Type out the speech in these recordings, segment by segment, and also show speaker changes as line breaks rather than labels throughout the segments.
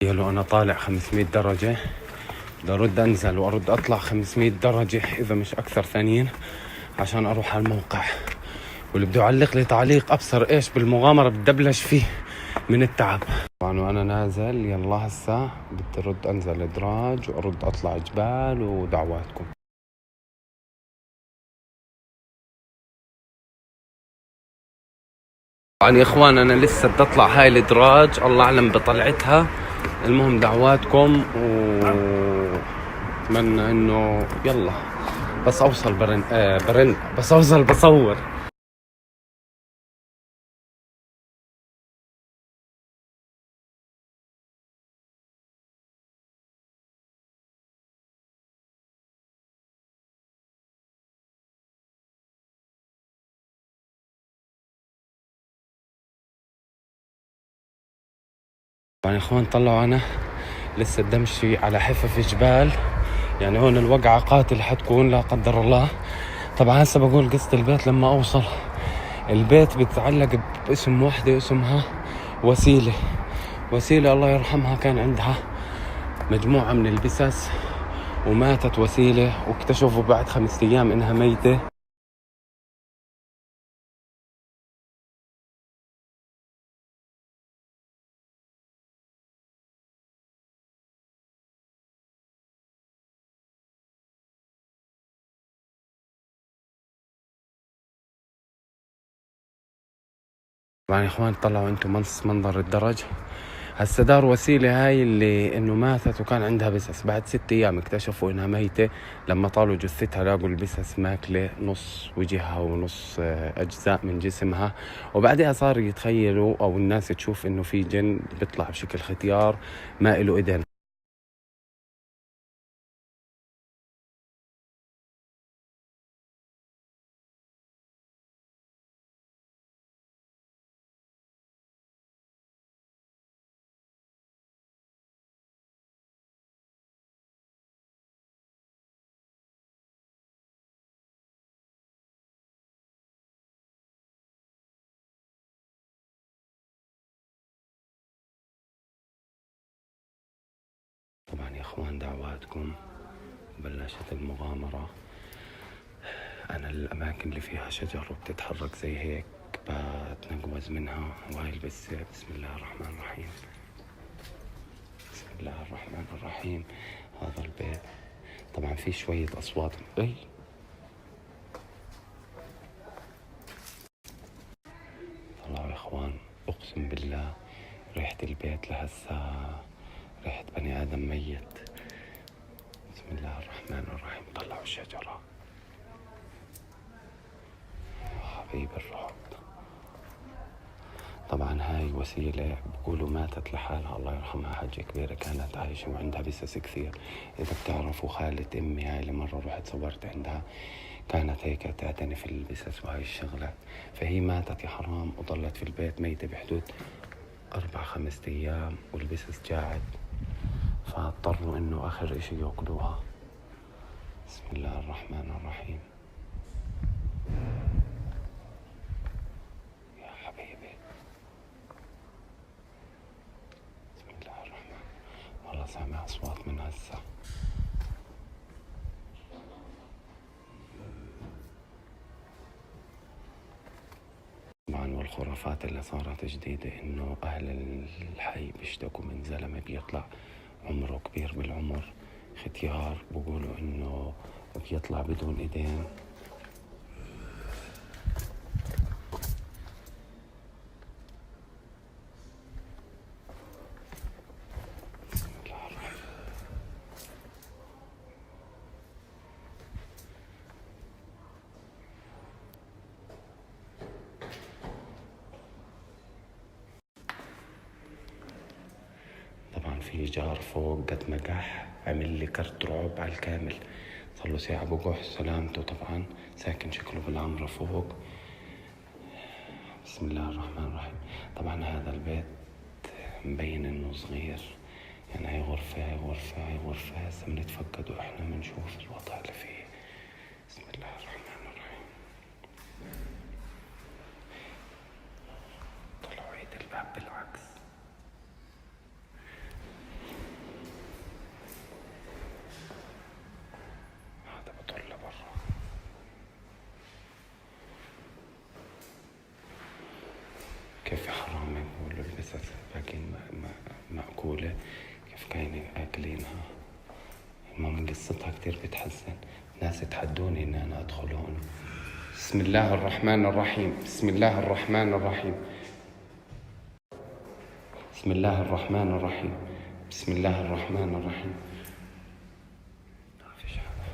يلو أنا طالع 500 درجة، بدي أرد أنزل وأرد أطلع 500 درجة إذا مش أكثر ثانيين عشان أروح على الموقع. واللي بده يعلق لي تعليق أبصر إيش بالمغامرة بتدبلش فيه من التعب. طبعا وأنا نازل يلا هسا بدي أرد أنزل إدراج وأرد أطلع جبال ودعواتكم. طبعا يا إخوان أنا لسه بدي أطلع هاي الإدراج، الله أعلم بطلعتها. المهم دعواتكم وأتمنى إنه يلا بس أوصل برن بس أوصل بصور. طبعا يا إخوان طلعوا أنا لسه دمشي على حفف جبال، يعني هون الوقعة قاتل حتكون لا قدر الله. طبعا هسه بقول قصة البيت. لما أوصل البيت بتعلق باسم واحدة اسمها وسيلة الله يرحمها، كان عندها مجموعة من البسس وماتت وسيلة، واكتشفوا بعد 5 أيام إنها ميتة. طبعا يا إخوان طلعوا أنتم منظر الدرج. هسه دار وسيلة هاي اللي إنه ماتت وكان عندها بسس، بعد 6 أيام اكتشفوا إنها ميتة. لما طالوا جثتها لاقوا البسس ماكلة نص وجهها ونص أجزاء من جسمها. وبعدها صار يتخيلوا أو الناس تشوف إنه في جن بيطلع بشكل ختيار ما إله إيدين. طبعا يا إخوان دعواتكم، بلشت المغامرة. أنا الأماكن اللي فيها شجر وبتتحرك زي هيك بتنقوز منها. وهاي البسة بسم الله الرحمن الرحيم، بسم الله الرحمن الرحيم. هذا البيت طبعا في شوية أصوات. طلعوا يا إخوان أقسم بالله ريحة البيت لهسا ريحة بني آدم ميت. بسم الله الرحمن الرحيم. طلعوا الشجرة حبيب الرعب. طبعا هاي وسيلة بقولوا ماتت لحالها الله يرحمها، حاجة كبيرة كانت عايشة وعندها بسس كثير. إذا بتعرفوا خالة أمي هاي اللي مرة رحت صورت عندها، كانت هيك تعتني في البسس وهاي الشغلات. فهي ماتت يا حرام وظلت في البيت ميتة بحدود 4-5 أيام والبسس جاعت، فاضطروا إنه آخر إشي يأكلوها. بسم الله الرحمن الرحيم. يا حبيبي بسم الله الرحمن. والله سامع أصوات من هسه. طبعا والخرافات اللي صارت جديدة إنه أهل الحي بيشتكوا من زلمة بيطلع عمره كبير بالعمر ختيار، بقولوا إنه بيطلع بدون إيدين. بسم الله الرحمن. طبعا في جار فوق قد ما قح عمل لي كرت رعب على الكامل، صار له ساعة بقح سلامته. طبعا ساكن شكله بالعمرة فوق. بسم الله الرحمن الرحيم. طبعا هذا البيت مبين انه صغير، يعني هاي غرفة هاي غرفة هاي غرفة، هسه بنتفقد واحنا بنشوف الوضع اللي فيه. بسم الله الرحمن الرحيم. طلعوا عيد الباب بالعكس. كيف حرام يقولوا البسس باقين مأكولة، كيف كانوا آكلينها. المهم قصتها كتير بتحزن. ناس يتحدوني إن أنا أدخل هون. بسم الله الرحمن الرحيم. بسم الله الرحمن الرحيم. بسم الله الرحمن الرحيم. بسم الله الرحمن الرحيم. ما فيش حدا.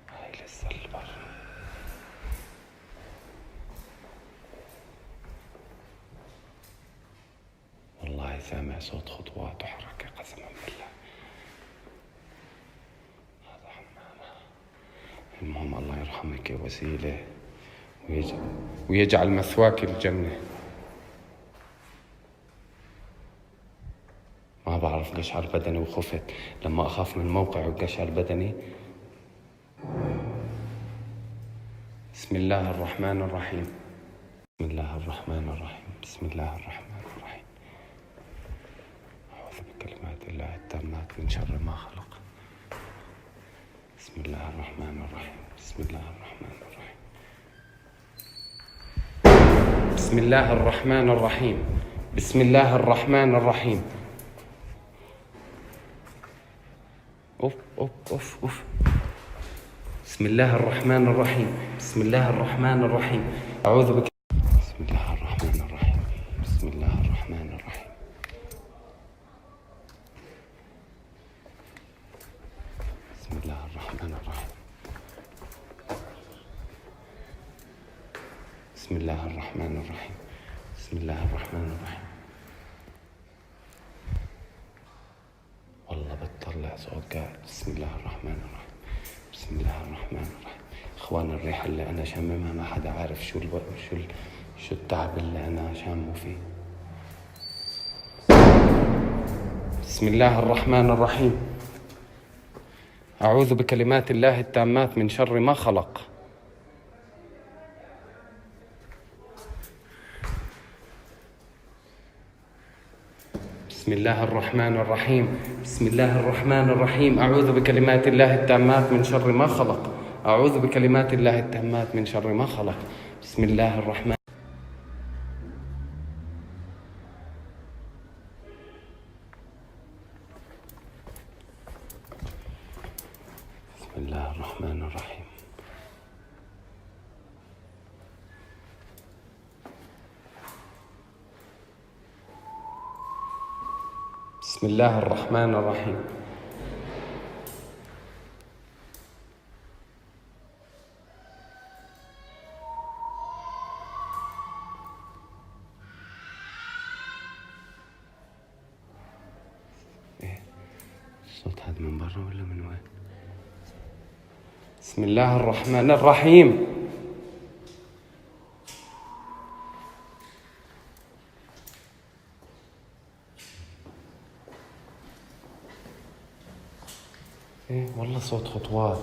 هاي لسه البر. والله سامع صوت خطوات وحركة قسما بالله. هذا حمامة. المهم الله يرحمك يا وسيلة ويجعل مثواك الجنة. ما بعرف قشعر بدني وخفت لما أخاف من الموقع وقشعر بدني. بسم الله الرحمن الرحيم. بسم الله الرحمن الرحيم. بسم الله الرحمن الرحيم. أعوذ بكلمات الله التامات من شر ما خلق. بسم الله الرحمن الرحيم. بسم الله الرحمن الرحيم. بسم الله الرحمن الرحيم. بسم الله الرحمن الرحيم. أوف أوف أوف أوف. بسم الله الرحمن الرحيم. بسم الله الرحمن الرحيم. أعوذ بك. بسم الله الرحمن الرحيم. بسم الله الرحمن الرحيم. بسم الله الرحمن الرحيم. بسم الله الرحمن الرحيم. بسم الله الرحمن الرحيم. والله بتطلع صوت قاعد. بسم الله الرحمن الرحيم. بسم الله الرحمن الرحيم. اخوان الريحة اللي انا شاممها ما حدا عارف شو التعب اللي انا شامه فيه. بسم الله الرحمن الرحيم. اعوذ بكلمات الله التامات من شر ما خلق. بسم الله الرحمن الرحيم. بسم الله الرحمن الرحيم. أعوذ بكلمات الله التامات من شر ما خلق. أعوذ بكلمات الله التامات من شر ما خلق. بسم الله الرحمن. بسم الله الرحمن الرحيم. بسم الله الرحمن الرحيم. ايه الصوت هذا من برا ولا من وين؟ بسم الله الرحمن الرحيم. ايه والله صوت خطوات.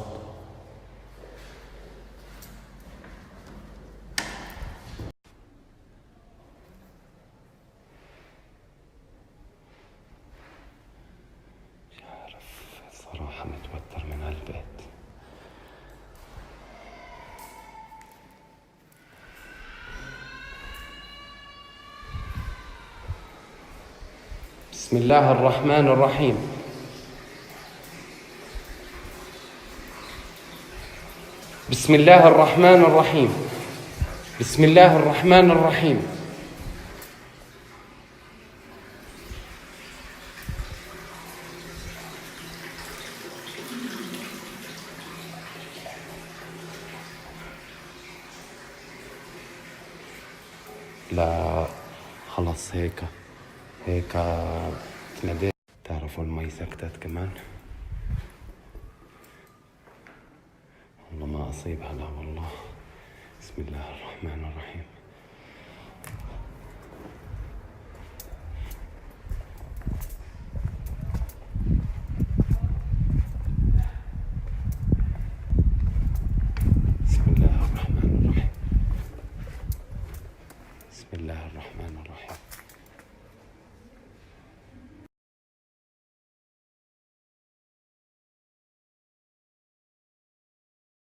مش عارف الصراحة متوتر من هالبيت. بسم الله الرحمن الرحيم. بسم الله الرحمن الرحيم. بسم الله الرحمن الرحيم. لا خلص هيك تناديت. تعرفوا المي سكتت كمان. والله ما أصيبها لا والله. بسم الله الرحمن الرحيم. بسم الله الرحمن الرحيم. بسم الله الرحمن الرحيم.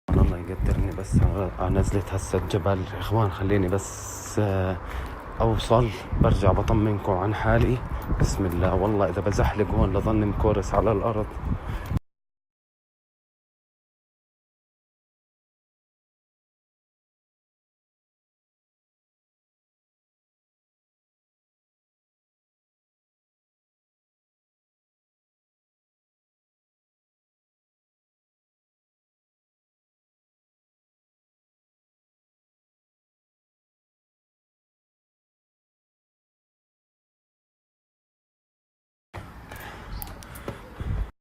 الله الله يقدرني بس نزلت هسه الجبل يا اخوان. خليني بس اوصل برجع بطمنكم عن حالي. بسم الله. والله اذا بزحلق هون لظني مكورس على الارض.